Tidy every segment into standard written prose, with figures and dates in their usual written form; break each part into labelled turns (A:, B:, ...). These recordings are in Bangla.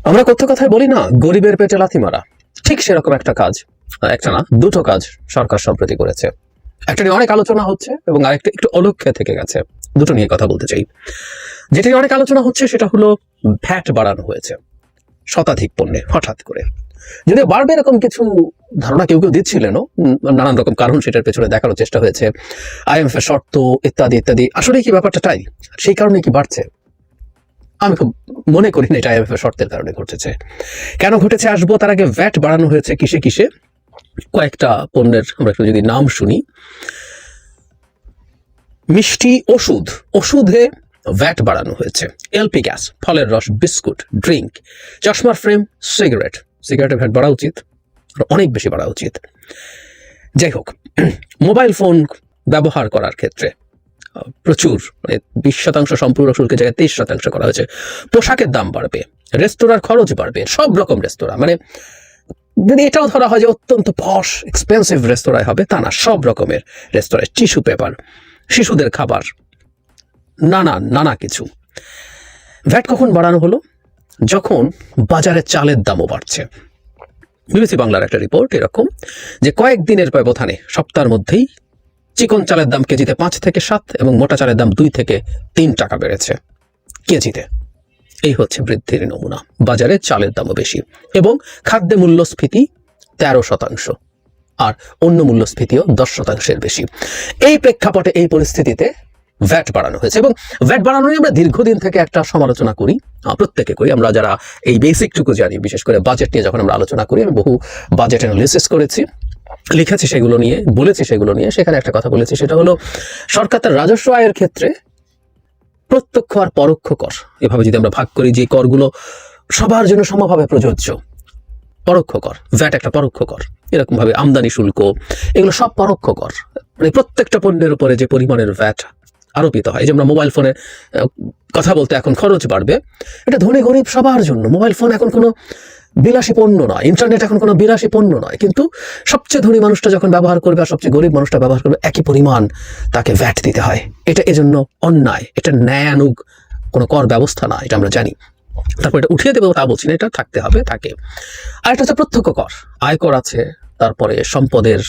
A: আমরা কত কথায় বলি না, গরিবের পেটে লাথি মারা। ঠিক সেরকম একটা কাজ, একটা না দুটো কাজ সরকার সম্প্রতি করেছে। একটা নিয়ে অনেক আলোচনা হচ্ছে এবং আরেকটা একটু অলক্ষ্যে থেকে গেছে। দুটো নিয়ে কথা বলতে চাই। যেটা নিয়ে অনেক আলোচনা হচ্ছে সেটা হলো ভ্যাট বাড়ানো হয়েছে শতাধিক পণ্যে হঠাৎ করে। যদিও বাড়বে এরকম কিছু ধারণা কেউ কেউ দিচ্ছিলেনও, নানান রকম কারণ সেটার পেছনে দেখানোর চেষ্টা হয়েছে, IMF এর শর্ত ইত্যাদি ইত্যাদি। আসলে কি ব্যাপারটা তাই? সেই কারণে কি বাড়ছে? আমি খুব মনে করি না এটা IMF এর শর্তের কারণে ঘটেছে। কেন ঘটেছে আসবো, তার আগে ভ্যাট বাড়ানো হয়েছে কিসে কিসে। কয়েকটা পণ্যের আমরা একটু যদি নাম শুনি। মিষ্টি ওষুধে ভ্যাট বাড়ানো হয়েছে। এলপি গ্যাস, ফলের রস, বিস্কুট, ড্রিঙ্ক, চশমার ফ্রেম, সিগারেটের ভ্যাট বাড়া উচিত, অনেক বেশি বাড়া উচিত। যাই হোক, মোবাইল ফোন ব্যবহার করার ক্ষেত্রে প্রচুর, 20% সম্পূর্ণ শুল্কের জায়গায় 23% করা হয়েছে। পোশাকের দাম বাড়বে, রেস্তোরাঁর খরচ বাড়বে, সব রকম রেস্তোরাঁ, মানে যদি এটাও ধরা হয় যে অত্যন্ত পশ এক্সপেন্সিভ রেস্তোরাঁয় হবে তা না, সব রকমের রেস্তোরাঁয় টিস্যু পেপার, শিশুদের খাবার, নানা কিছু। ভ্যাট কখন বাড়ানো হলো? যখন বাজারে চালের দামও বাড়ছে। বিবিসি বাংলার একটা রিপোর্ট এরকম যে কয়েকদিনের ব্যবধানে, সপ্তাহের মধ্যেই চিকন চালের দাম কেজিতে 5 থেকে 7 এবং মোটা চালের দাম 2 থেকে 3 টাকা বেড়েছে কেজিতে। এই হচ্ছে বৃদ্ধির নমুনা। বাজারে চালের দামও বেশি এবং খাদ্য মূল্যস্ফীতি 13%, আর অন্য মূল্যস্ফীতিও 10%-এর বেশি। এই প্রেক্ষাপটে, এই পরিস্থিতিতে ভ্যাট বাড়ানো হয়েছে। এবং ভ্যাট বাড়ানো নিয়ে আমরা দীর্ঘদিন থেকে একটা সমালোচনা করি, প্রত্যেকে করি। আমরা যারা এই বেসিকটুকু জানি, বিশেষ করে বাজেট নিয়ে যখন আমরা আলোচনা করি, আমি বহু বাজেট অ্যানালিসিস করেছি, লিখেছি সেগুলো নিয়ে, বলেছি সেগুলো নিয়ে। সেখানে একটা কথা বলেছি, সেটা হলো সরকার তার রাজস্ব আয়ের ক্ষেত্রে প্রত্যক্ষ আর পরোক্ষ কর, এভাবে যদি আমরা ভাগ করি, যে করগুলো সবার জন্য সমভাবে প্রযোজ্য, পরোক্ষ কর, ভ্যাট একটা পরোক্ষ কর, এরকম ভাবে আমদানি শুল্ক, এগুলো সব পরোক্ষ কর। মানে প্রত্যেকটা পণ্যের উপরে যে পরিমাণের ভ্যাট আরোপিত হয়, যে আমরা মোবাইল ফোনে কথা বলতে এখন খরচ বাড়বে, এটা ধনী গরিব সবার জন্য। মোবাইল ফোন এখন কোনো বিলাসী পণ্য নয়, ইন্টারনেট এখন কোনো বিলাসী পণ্য নয়, কিন্তু সবচেয়ে ধনী মানুষটা যখন ব্যবহার করবে আর সবচেয়ে গরিব মানুষটা ব্যবহার করবে, একই পরিমাণ তাকে ভ্যাট দিতে হয়। এটা এজন্য অন্যায়, এটা ন্যায়ানুগ কোনো কর ব্যবস্থা না, এটা আমরা জানি। তারপর এটা উঠিয়ে দেবো তা বলছি না, এটা থাকতে হবে, থাকে। আর এটা হচ্ছে প্রত্যক্ষ কর, আয়কর আছে, তারপরে সম্পদের,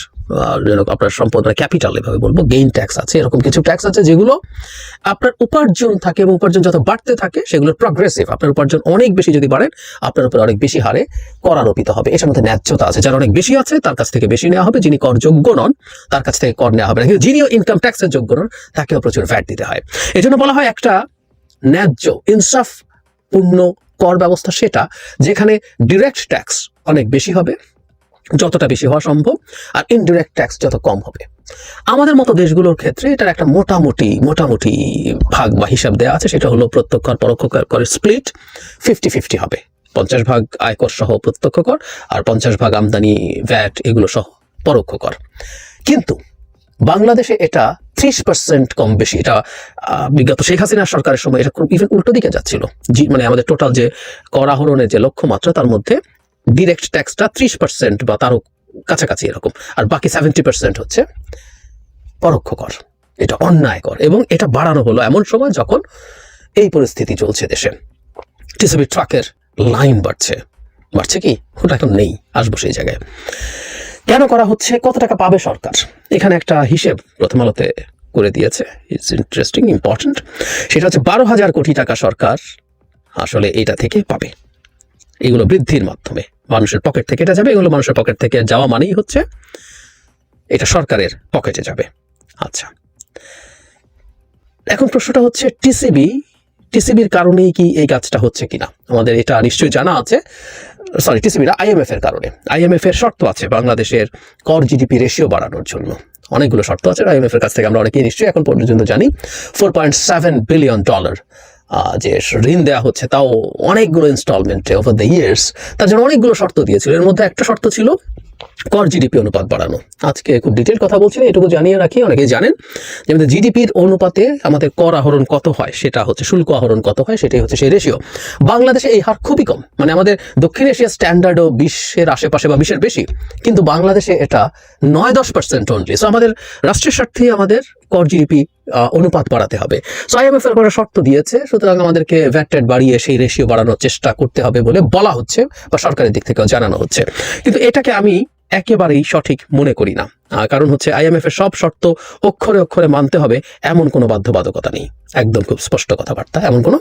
A: আপনার সম্পদ মানে ক্যাপিটাল এভাবে বলবো, গেইন ট্যাক্স আছে, এরকম কিছু ট্যাক্স আছে যেগুলো আপনার উপার্জন থাকে এবং উপার্জন যত বাড়তে থাকে সেগুলো প্রগ্রেসিভ। আপনার উপার্জন অনেক বেশি যদি বাড়েন, আপনার উপর অনেক বেশি হারে কর আরোপিত হবে। এটার মধ্যে ন্যায্যতা আছে। যার অনেক বেশি আছে তার কাছ থেকে বেশি নেওয়া হবে, যিনি কর যোগ্য নন তার কাছ থেকে কর নেওয়া হবে না, কিন্তু যিনিও ইনকাম ট্যাক্সের যোগ্য নন তাকেও প্রচুর ভ্যাট দিতে হয়। এই জন্য বলা হয় একটা ন্যায্য ইনসাফ পূর্ণ কর ব্যবস্থা সেটা যেখানে ডিরেক্ট ট্যাক্স অনেক বেশি হবে, যতটা বেশি হওয়া সম্ভব, আর ইনডিরেক্ট ট্যাক্স যত কম হবে। আমাদের মতো দেশগুলোর ক্ষেত্রে এটার একটা মোটামুটি ভাগ বা হিসাব দেওয়া আছে, সেটা হলো প্রত্যক্ষ আর পরোক্ষ করের স্প্লিট 50-50 হবে। 50% আয়কর সহ প্রত্যক্ষ কর আর 50% আমদানি ভ্যাট এগুলো সহ পরোক্ষ কর। কিন্তু বাংলাদেশে এটা 30% কম বেশি। এটা বিগত শেখ হাসিনা সরকারের সময় এটা ইভেন উল্টো দিকে যাচ্ছিল। মানে আমাদের টোটাল যে কর আহরণের যে লক্ষ্যমাত্রা, তার মধ্যে ডিরেক্ট ট্যাক্সটা 30% বা তারও কাছাকাছি এরকম, আর বাকি 70% হচ্ছে পরোক্ষ কর। এটা অন্যায় কর, এবং এটা বাড়ানো হলো এমন সময় যখন এই পরিস্থিতি চলছে দেশে। টিসিবি ট্রাকের লাইন বাড়ছে কি, ওটা এখন নেই, আসবো সেই জায়গায়। কেন করা হচ্ছে, কত টাকা পাবে সরকার? এখানে একটা হিসেব প্রথম আলোতে করে দিয়েছে, ইটস ইন্টারেস্টিং, ইম্পর্টেন্ট। সেটা হচ্ছে 12,000 কোটি টাকা সরকার আসলে এটা থেকে পাবে। এগুলো বৃদ্ধির মাধ্যমে মানুষের পকেট থেকে এটা যাবে। এগুলো মানুষের পকেট থেকে যাওয়া মানেই হচ্ছে এটা সরকারের পকেটে যাবে। আচ্ছা, এখন প্রশ্নটা হচ্ছে টিসিবির কারণেই কি এই কাজটা হচ্ছে কিনা? আমাদের এটা নিশ্চয়ই জানা আছে। টিসিবি না, IMF এর কারণে। IMF এর শর্ত আছে বাংলাদেশের কর জিডিপি রেশিও বাড়ানোর জন্য, অনেকগুলো শর্ত আছে। IMF এর কাছ থেকে আমরা অনেকেই নিশ্চয়ই এখন পর্যন্ত জানি $4.7 বিলিয়ন যে ঋণ দেওয়া হচ্ছে, তাও অনেকগুলো ইনস্টলমেন্টে ওভার দ্য ইয়ার্স। তার জন্য অনেকগুলো শর্ত দিয়েছিল। এর মধ্যে একটা শর্ত ছিল কর জিডিপি অনুপাত বাড়ানো। আজকে খুব ডিটেল কথা বলছি না, এটুকু জানিয়ে রাখি, অনেকেই জানেন যে আমাদের জিডিপির অনুপাতে আমাদের কর আহরণ কত হয়, সেটা হচ্ছে শুল্ক আহরণ কত হয়, সেটাই হচ্ছে সেই রেশিও। বাংলাদেশে এই হার খুবই কম, মানে আমাদের দক্ষিণ এশিয়ার স্ট্যান্ডার্ডও 20-এর আশেপাশে বা 20-এর বেশি, কিন্তু বাংলাদেশে এটা 9-10% অনলি। সো আমাদের রাষ্ট্রের স্বার্থে আমাদের কর জিডিপি অনুপাত বাড়াতে হবে। সো IMF এর করে শর্ত দিয়েছে, সুতরাং আমাদেরকে ভ্যাট ট্যাট বাড়িয়ে সেই রেশিও বাড়ানোর চেষ্টা করতে হবে বলে বলা হচ্ছে বা সরকারের দিক থেকেও জানানো হচ্ছে। কিন্তু এটাকে আমি একেবারেই সঠিক মনে করি না। কারণ হচ্ছে IMF এর সব শর্ত অক্ষরে অক্ষরে মানতে হবে এমন কোনো বাধ্যবাধকতা নেই। একদম খুব স্পষ্ট কথাবার্তা, এমন কোনো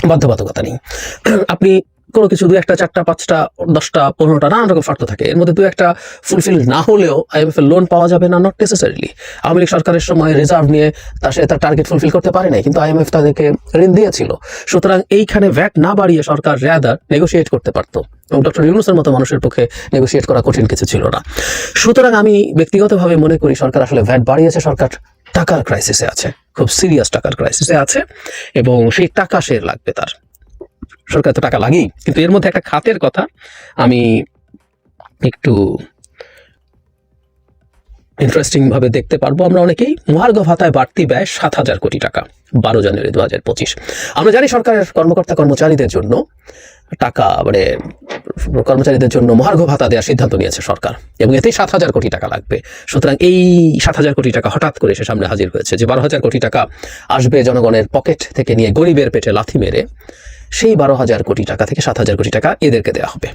A: বাধ্যবাধকতা নেই। আপনি কোনো কিছু 2-1, 4টা, 5টা, 10টা, 15টা নানান রকম শর্ত থাকে, এর মধ্যে 2-1টা ফুলফিল না হলেও IMF এর লোন পাওয়া যাবে না, নট নেসেসারিলি। আওয়ামী লীগ সরকারের সময় রিজার্ভ নিয়ে তার টার্গেট ফুলফিল করতে পারে নাই, কিন্তু IMF তাদেরকে ঋণ দিয়েছিল। সুতরাং এইখানে ভ্যাট না বাড়িয়ে সরকার রেয়াদার নেগোশিয়েট করতে পারতো, এবং ডক্টর ইউনূসের মতো মানুষের পক্ষে নেগোশিয়েট করা কঠিন কিছু ছিল না। সুতরাং আমি ব্যক্তিগতভাবে মনে করি সরকার আসলে ভ্যাট বাড়িয়েছে, সরকার টাকার ক্রাইসিসে আছে, খুব সিরিয়াস টাকার ক্রাইসিসে আছে, এবং সেই টাকা সে লাগবে তার। সরকার তো টাকা লাগেই, কিন্তু এর মধ্যে একটা খাতের কথা আমি একটু ইন্টারেস্টিং ভাবে দেখতে পারবো। আমরা অনেকেই মহার্ঘ ভাতায় বাড়তি ব্যয় 7,000 কোটি টাকা 12 জানুয়ারি 2025। আমরা জানি সরকারের কর্মকর্তা কর্মচারীদের জন্য টাকা কর্মচারীদের জন্য মহার্ঘ ভাতা দেওয়ার সিদ্ধান্ত নিয়েছে সরকার, এবং এতেই 7,000 কোটি টাকা লাগবে। সুতরাং এই 7,000 কোটি টাকা হঠাৎ করে সে সামনে হাজির হয়েছে, যে 12,000 কোটি টাকা আসবে জনগণের পকেট থেকে নিয়ে গরিবের পেটে লাথি মেরে, সেই 12,000 কোটি টাকা থেকে 7,000 কোটি টাকা এদেরকে দেওয়া হবে।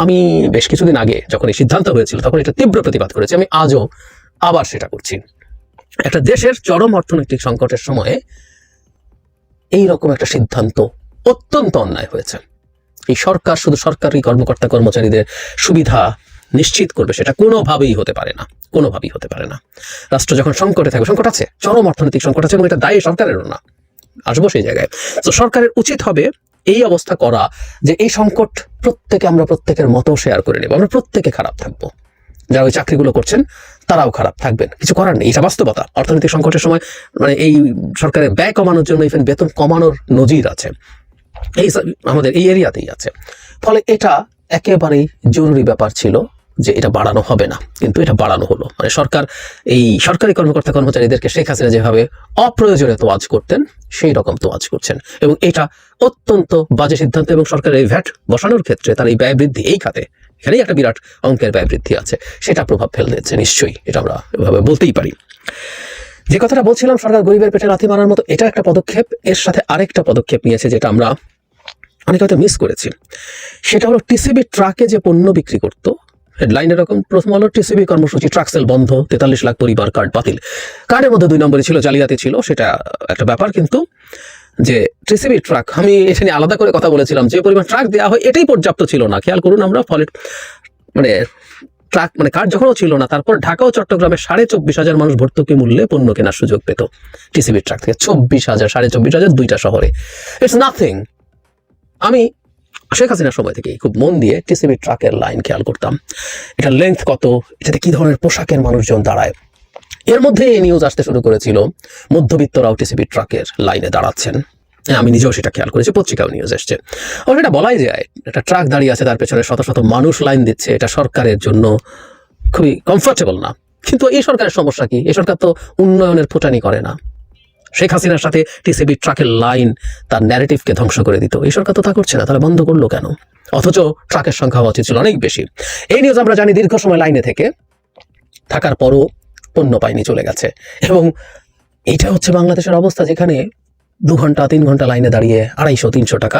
A: আমি বেশ কিছুদিন আগে যখন এই সিদ্ধান্ত হয়েছিল তখন এটা তীব্র প্রতিবাদ করেছি, আমি আজও আবার সেটা করছি। একটা দেশের চরম অর্থনৈতিক সংকটের সময়ে এই রকম একটা সিদ্ধান্ত অত্যন্ত অন্যায় হয়েছে। এই সরকার শুধু সরকারি কর্মকর্তা কর্মচারীদের সুবিধা নিশ্চিত করবে সেটা কোনোভাবেই হতে পারে না, কোনোভাবেই হতে পারে না। রাষ্ট্র যখন সংকটে থাকবে, সংকট আছে, চরম অর্থনৈতিক সংকট আছে, এবং এটা দায়ী সরকারেরও না, আসবো সেই জায়গায়। তো সরকারের উচিত হবে এই অবস্থা করা যে এই সংকট আমরা প্রত্যেকের মতো শেয়ার করে নেব, আমরা প্রত্যেকে খারাপ থাকবো, যারা ওই চাকরিগুলো করছেন তারাও খারাপ থাকবেন, কিছু করার নেই, এটা বাস্তবতা। অর্থনৈতিক সংকটের সময় এই সরকারের ব্যয় কমানোর জন্য ইভেন বেতন কমানোর নজির আছে, আমাদের এই এরিয়াতেই আছে। ফলে এটা একেবারেই জরুরি ব্যাপার ছিল যে এটা বাড়ানো হবে না, কিন্তু এটা বাড়ানো হলো। সরকার এই সরকারি কর্মকর্তা কর্মচারীদেরকে শেখ হাসিনা যেভাবে অপ্রয়োজনে তোয়াজ করতেন সেই রকম তোয়াজ করছেন, এবং এটা অত্যন্ত বাজে সিদ্ধান্ত। এবং সরকারের এই ভ্যাট বসানোর ক্ষেত্রে তার এই ব্যয় বৃদ্ধি, এই খাতে এখানেই একটা বিরাট অঙ্কের ব্যয় বৃদ্ধি আছে, সেটা প্রভাব ফেলছে নিশ্চয়ই, এটা আমরা এভাবে বলতেই পারি। যে কথাটা বলছিলাম, সরকার গরিবের পেটে লাথি মারার মতো, এটা একটা পদক্ষেপ। এর সাথে আরেকটা পদক্ষেপ নিয়েছে যেটা আমরা অনেক হয়তো মিস করেছি, সেটা হলো টিসিবি ট্রাকে যে পণ্য বিক্রি করতো, হেডলাইন এরকম, প্রথম হলো টিসিবি কর্মসূচি ট্রাক সেল বন্ধ, 43 লাখ পরিবার কার্ড বাতিল। কার্ডের মধ্যে 2 নম্বরে ছিল জালিয়াতি ছিল, সেটা একটা ব্যাপার। কিন্তু যে টিসিবি ট্রাক, আমি এটা নিয়ে আলাদা করে কথা বলেছিলাম, যে পরিমাণ ট্রাক দেওয়া হয় এটাই পর্যাপ্ত ছিল না। খেয়াল করুন, আমরা ফলে ট্রাক কার্ড যখনও ছিল না, তারপর ঢাকা ও চট্টগ্রামে 24,500 মানুষ ভর্তুকি মূল্যে পণ্য কেনার সুযোগ পেত টিসিবি ট্রাক থেকে। 24,000, 24,500 2টা শহরে, ইটস নাথিং। আমি শেখ হাসিনার সময় থেকেই খুব মন দিয়ে টিসিবি ট্রাকের লাইন খেয়াল করতাম, এটার লেন্থ কত, এটাতে কি ধরনের পোশাকের মানুষজন দাঁড়ায়। এর মধ্যে এই নিউজ আসতে শুরু করেছিল মধ্যবিত্তরাও টিসিবি ট্রাকের লাইনে দাঁড়াচ্ছেন। আমি নিজেও সেটা খেয়াল করেছি, পত্রিকাও নিউজ এসছে। সেটা বলাই যায়, একটা ট্রাক দাঁড়িয়ে আছে, তার পেছনে শত শত মানুষ লাইন দিচ্ছে, এটা সরকারের জন্য খুবই কমফোর্টেবল না। কিন্তু এই সরকারের সমস্যা কি? এই সরকার তো উন্নয়নের ফুটানি করে না। শেখ হাসিনার সাথে টিসিবি ট্রাকের লাইন তার ন্যারেটিভকে ধ্বংস করে দিত, এই সরকার তো তা করছে না, তাহলে বন্ধ করলো কেন? অথচ ট্রাকের সংখ্যা হওয়া উচিত ছিল অনেক বেশি। এই নিউজ আমরা জানি, দীর্ঘ সময় লাইনে থেকে থাকার পরও পণ্য পায়নি, চলে গেছে। এবং এইটা হচ্ছে বাংলাদেশের অবস্থা, যেখানে 2 ঘন্টা 3 ঘন্টা লাইনে দাঁড়িয়ে 250-300 টাকা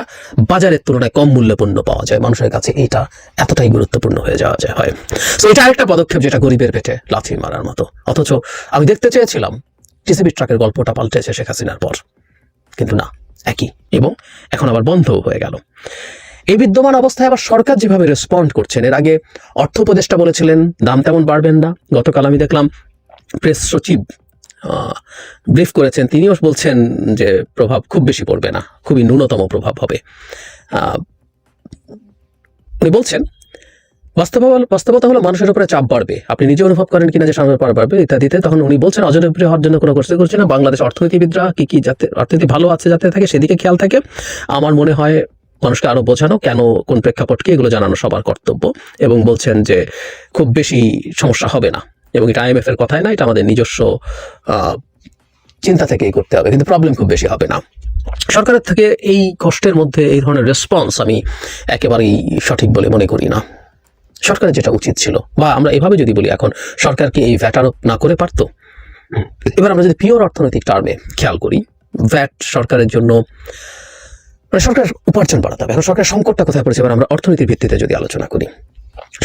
A: বাজারের তুলনায় কম মূল্যে পণ্য পাওয়া যায়। মানুষের কাছে এটা এতটাই গুরুত্বপূর্ণ হয়ে যাওয়া যায় হয়। তো এটা আরেকটা পদক্ষেপ যেটা গরিবের পেটে লাথি মারার মতো। অথচ আমি দেখতে চেয়েছিলাম টিসিবি ট্রাকের গল্পটা পাল্টেছে শেখ হাসিনার পর, কিন্তু না, একই, এবং এখন আবার বন্ধও হয়ে গেল। এই বিদ্যমান অবস্থায় আবার সরকার যেভাবে রেসপন্ড করছেন, এর আগে অর্থ উপদেষ্টা বলেছিলেন দাম তেমন বাড়বেন না। গতকাল আমি দেখলাম প্রেস সচিব ব্রিফ করেছেন, তিনিও বলছেন যে প্রভাব খুব বেশি পড়বে না, খুবই ন্যূনতম প্রভাব হবে। উনি বলছেন বাস্তবতা হলো মানুষের উপরে চাপ বাড়বে, আপনি নিজে অনুভব করেন কিনা যে সামনের পর বাড়বে ইত্যাদিতে। তখন উনি বলছেন অজনপ্রিয় হওয়ার জন্য কোনো করছে না, বাংলাদেশ অর্থনীতিবিদরা কি যাতে অর্থনীতি ভালো আছে যাতে থাকে সেদিকে খেয়াল থাকে। আমার মনে হয় মানুষকে আরো বোঝানো, কেন কোন প্রেক্ষাপটকে, এগুলো জানানো সবার কর্তব্য। এবং বলছেন যে খুব বেশি সমস্যা হবে না, এবং এটা IMF এর কথাই না, এটা আমাদের নিজস্ব চিন্তা থেকেই করতে হবে, কিন্তু প্রবলেম খুব বেশি হবে না। সরকারের থেকে এই কষ্টের মধ্যে এই ধরনের রেসপন্স আমি একেবারেই সঠিক বলে মনে করি না। সরকারের যেটা উচিত ছিল, বা আমরা এভাবে যদি বলি, এখন সরকার কি এই ভ্যাট আরোপ না করে পারতো? এবার আমরা যদি পিওর অর্থনৈতিক টার্মে খেয়াল করি, ভ্যাট সরকারের জন্য মানে সরকার উপার্জন বাড়াতে হবে। এখন সরকার সংকটটা কোথায় পড়েছে এবার আমরা অর্থনীতির ভিত্তিতে যদি আলোচনা করি,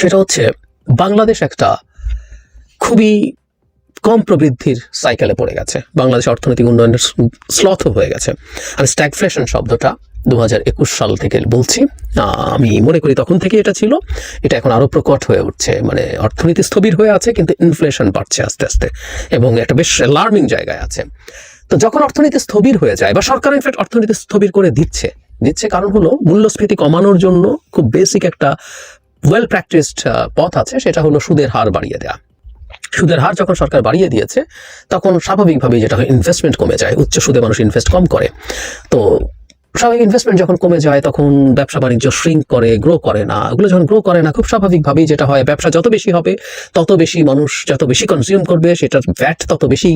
A: সেটা হচ্ছে বাংলাদেশ একটা খুবই কম প্রবৃদ্ধির সাইকেলে পড়ে গেছে। বাংলাদেশ অর্থনৈতিক উন্নয়নের স্লথ হয়ে গেছে। আমি স্ট্যাগফ্লেশন শব্দটা 2021 সাল থেকে বলছি, আমি মনে করি তখন থেকে এটা ছিল, এটা এখন আরো প্রকট হয়ে উঠছে। মানে অর্থনীতি স্থবির হয়ে আছে কিন্তু ইনফ্লেশন বাড়ছে আস্তে আস্তে এবং একটা বেশ অ্যালার্মিং জায়গায় আছে। তো যখন অর্থনীতি স্থবির হয়ে যায় বা সরকার ইনফ্যাক্ট অর্থনীতি স্থবির করে দিচ্ছে কারণ হলো মূল্যস্ফীতি কমানোর জন্য খুব বেসিক একটা ওয়েল প্র্যাকটিসড পথ আছে, সেটা হলো সুদের হার বাড়িয়ে দেওয়া। সুদের হার যখন সরকার বাড়িয়ে দিয়েছে তখন স্বাভাবিকভাবেই যেটা হয় ইনভেস্টমেন্ট কমে যায়, উচ্চ সুদে মানুষ ইনভেস্ট কম করে। তো স্বাভাবিক ইনভেস্টমেন্ট যখন কমে যায় তখন ব্যবসা বাণিজ্য শ্রিঙ্ক করে, গ্রো করে না। ওগুলো যখন গ্রো করে না খুব স্বাভাবিকভাবেই যেটা হয়, ব্যবসা যত বেশি হবে তত বেশি মানুষ যত বেশি কনজিউম করবে, সেটার ভ্যাট তত বেশি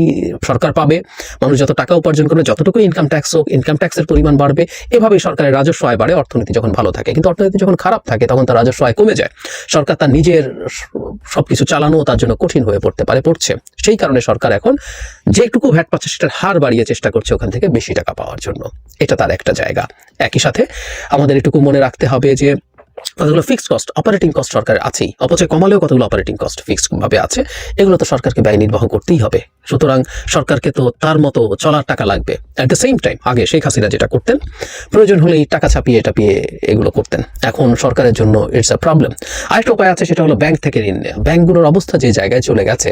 A: সরকার পাবে। মানুষ যত টাকা উপার্জন করবে, যতটুকু ইনকাম ট্যাক্স হোক ইনকাম ট্যাক্সের পরিমাণ বাড়বে। এভাবেই সরকারের রাজস্ব আয় বাড়ে অর্থনীতি যখন ভালো থাকে। কিন্তু অর্থনীতি যখন খারাপ থাকে তখন তার রাজস্ব আয় কমে যায়, সরকার তার নিজের সবকিছু চালানো তার জন্য কঠিন হয়ে পড়ছে। সেই কারণে সরকার এখন যেটুকু ভ্যাট পাচ্ছে সেটার হার বাড়িয়ে চেষ্টা করছে ওখান থেকে বেশি টাকা পাওয়ার জন্য। এটা তার একটা জায়গা। একই সাথে আমাদের এটুকু মনে রাখতে হবে যে কতগুলো ফিক্সড কস্ট, অপারেটিং কস্ট সরকারের আছেই, অপচয় কমালেও কতগুলো অপারেটিং কস্ট ফিক্সড ভাবে আছে, এগুলো তো সরকারকে ব্যয় নির্বাহ করতেই হবে। সুতরাং সরকারকে তো তার মতো চলার টাকা লাগবে। অ্যাট দ্য সেম টাইম আগে শেখ হাসিনা যেটা করতেন, প্রয়োজন হলেই টাকা ছাপিয়ে টাপিয়ে এগুলো করতেন। এখন সরকারের জন্য ইটস আ প্রবলেম। আরেকটা উপায় আছে, সেটা হলো ব্যাংক থেকে ঋণ নেওয়া। ব্যাংকগুলোর অবস্থা যে জায়গায় চলে গেছে,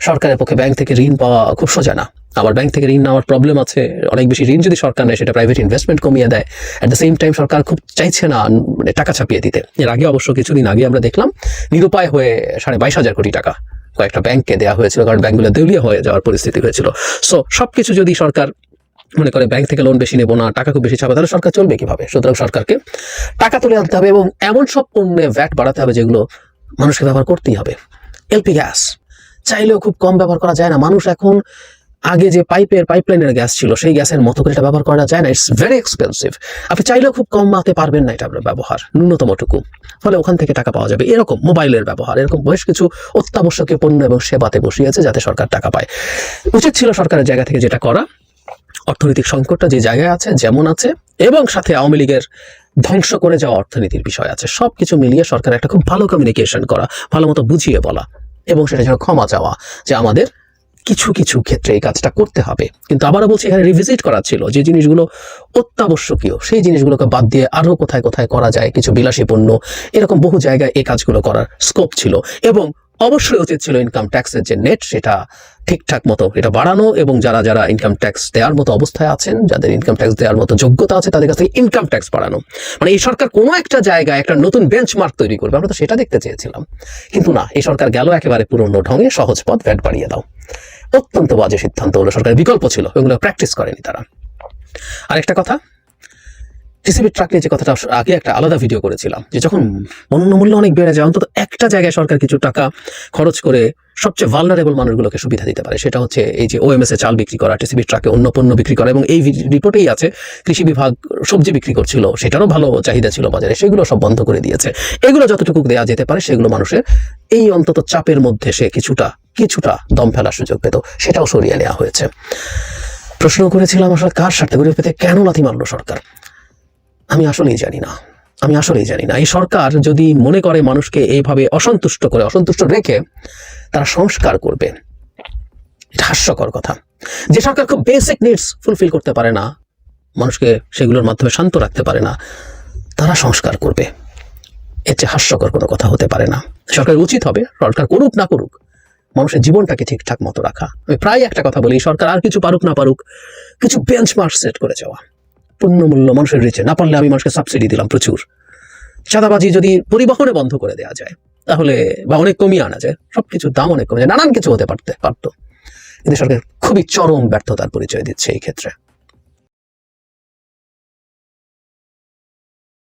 A: সরকারের পক্ষে ব্যাংক থেকে ঋণ পাওয়া খুব সোজা না। আবার ব্যাংক থেকে ঋণ নেওয়ার প্রবলেম আছে, অনেক বেশি ঋণ যদি সরকার নেয় সেটা প্রাইভেট ইনভেস্টমেন্ট কমিয়ে দেয়। অ্যাট দ্য সেম টাইম সরকার খুব চাইছে না মানে টাকা ছাপিয়ে দিতে। এর আগে অবশ্য কিছুদিন আগে আমরা দেখলাম নিরুপায় হয়ে 22,500 কোটি টাকা কয়েকটা ব্যাংককে দেওয়া হয়েছিল, কারণ ব্যাংকগুলো দেউলিয়া হয়ে যাওয়ার পরিস্থিতি হয়েছিল। সো সবকিছু যদি সরকার মনে করে ব্যাংক থেকে লোন বেশি নেবো না, টাকা খুব বেশি ছাপা, তাহলে সরকার চলবে কিভাবে? সুতরাং সরকারকে টাকা তুলে আনতে হবে এবং এমন সব পণ্যে ভ্যাট বাড়াতে হবে যেগুলো মানুষকে ব্যবহার করতেই হবে। এলপি গ্যাস চাইলেও খুব কম ব্যবহার করা যায় না। মানুষ এখন আগে যে পাইপলাইনের গ্যাস ছিল সেই গ্যাসের মতো করে এটা ব্যবহার করা যায় না। It's very expensive. আপনি চাইলেও খুব কম মাতে পারবেন না এটা ব্যবহার, ন্যূনতমটুকু। ফলে ওখান থেকে টাকা পাওয়া যাবে। এরকম মোবাইলের ব্যবহার, এরকম বেশ কিছু অত্যাবশ্যকীয় পণ্য এবং সেবাতে বসিয়েছে যাতে সরকার টাকা পায়। উচিত ছিল সরকারের জায়গা থেকে যেটা করা, অর্থনৈতিক সংকটটা যে জায়গায় আছে যেমন আছে এবং সাথে আওয়ামী লীগের ধ্বংস করে যাওয়া অর্থনীতির বিষয় আছে, সবকিছু মিলিয়ে সরকার একটা খুব ভালো কমিউনিকেশন করা, ভালো মতো বুঝিয়ে বলা এবং সেটা যেন ক্ষমা চাওয়া যে আমাদের কিছু কিছু ক্ষেত্রে এই কাজটা করতে হবে। কিন্তু আবারও বলছি, এখানে রিভিজিট করা ছিল যে জিনিসগুলো অত্যাবশ্যকীয় সেই জিনিসগুলোকে বাদ দিয়ে আরো কোথায় কোথায় করা যায়, কিছু বিলাসী পণ্য, এরকম বহু জায়গায় এই কাজগুলো করার স্কোপ ছিল। এবং অবশ্যই উচিত ছিল ইনকাম ট্যাক্সের যে নেট সেটা ঠিকঠাক মতো এটা বাড়ানো এবং যারা যারা ইনকাম ট্যাক্স দেওয়ার মতো অবস্থায় আছেন, যাদের ইনকাম ট্যাক্স দেওয়ার মতো যোগ্যতা আছে, তাদের কাছ থেকে ইনকাম ট্যাক্স বাড়ানো। মানে এই সরকার কোনো একটা জায়গায় একটা নতুন বেঞ্চমার্ক তৈরি করবে, আমরা তো সেটা দেখতে চেয়েছিলাম। কিন্তু না, এই সরকার গেল একেবারে পুরনো ঢঙে সহজ পথ, ভ্যাট বাড়িয়ে দাও। অত্যন্ত বাজে সিদ্ধান্ত হলো, সরকারের বিকল্প ছিল, ওগুলো প্র্যাকটিস করেনি তারা। আরেকটা কথা, টিসিবি ট্রাক নিয়ে যে কথাটা আগে একটা আলাদা ভিডিও করেছিলাম, যে যখন মূল্য অনেক বেড়ে যায় অন্তত একটা জায়গায় সরকার কিছু টাকা খরচ করে সবচেয়ে ভালনারেবল মানুষগুলোকে সুবিধা দিতে পারে। সেটা হচ্ছে এই যে ওএমএস এ চাল বিক্রি করা, টিসিবি ট্রাকে অন্য পণ্য বিক্রি করা। এবং এই রিপোর্টেই আছে কৃষি বিভাগ সবজি বিক্রি করছিল, সেটারও ভালো চাহিদা ছিল বাজারে, সেগুলো সব বন্ধ করে দিয়েছে। এগুলো যতটুকু দেওয়া যেতে পারে সেগুলো মানুষের এই অন্তত চাপের মধ্যে সে কিছুটা দম ফেলার সুযোগ পেত, সেটাও সরিয়ে নেওয়া হয়েছে। প্রশ্ন করেছিলাম আসলে কার স্বার্থে গরিব পেতে কেন লাথি মারল সরকার? আমি আসলেই জানি না। এই সরকার যদি মনে করে মানুষকে এইভাবে অসন্তুষ্ট রেখে তারা সংস্কার করবে, এটা হাস্যকর কথা। যে সরকার খুব বেসিক নিডস ফুলফিল করতে পারে না, মানুষকে সেগুলোর মাধ্যমে শান্ত রাখতে পারে না, তারা সংস্কার করবে, এর চেয়ে হাস্যকর কোনো কথা হতে পারে না। সরকার উচিত হবে, সরকার করুক না করুক, মানুষের জীবনটাকে ঠিকঠাক মতো রাখা। আমি প্রায় একটা কথা বলি, সরকার আর কিছু পারুক না পারুক, কিছু বেঞ্চমার্ক সেট করে যাওয়া। পণ্যমূল্য মানুষের রিচে না পারলে আমি মানুষকে সাবসিডি দিলাম প্রচুর। চাঁদাবাজি যদি পরিবহনে বন্ধ করে দেওয়া যায় তাহলে, বা অনেক কমিয়ে আনা যায়, সবকিছুর দাম অনেক কমে যায়, নানান কিছু হতে পারতো। কিন্তু সরকার খুবই চরম ব্যর্থতার পরিচয় দিচ্ছে এই ক্ষেত্রে।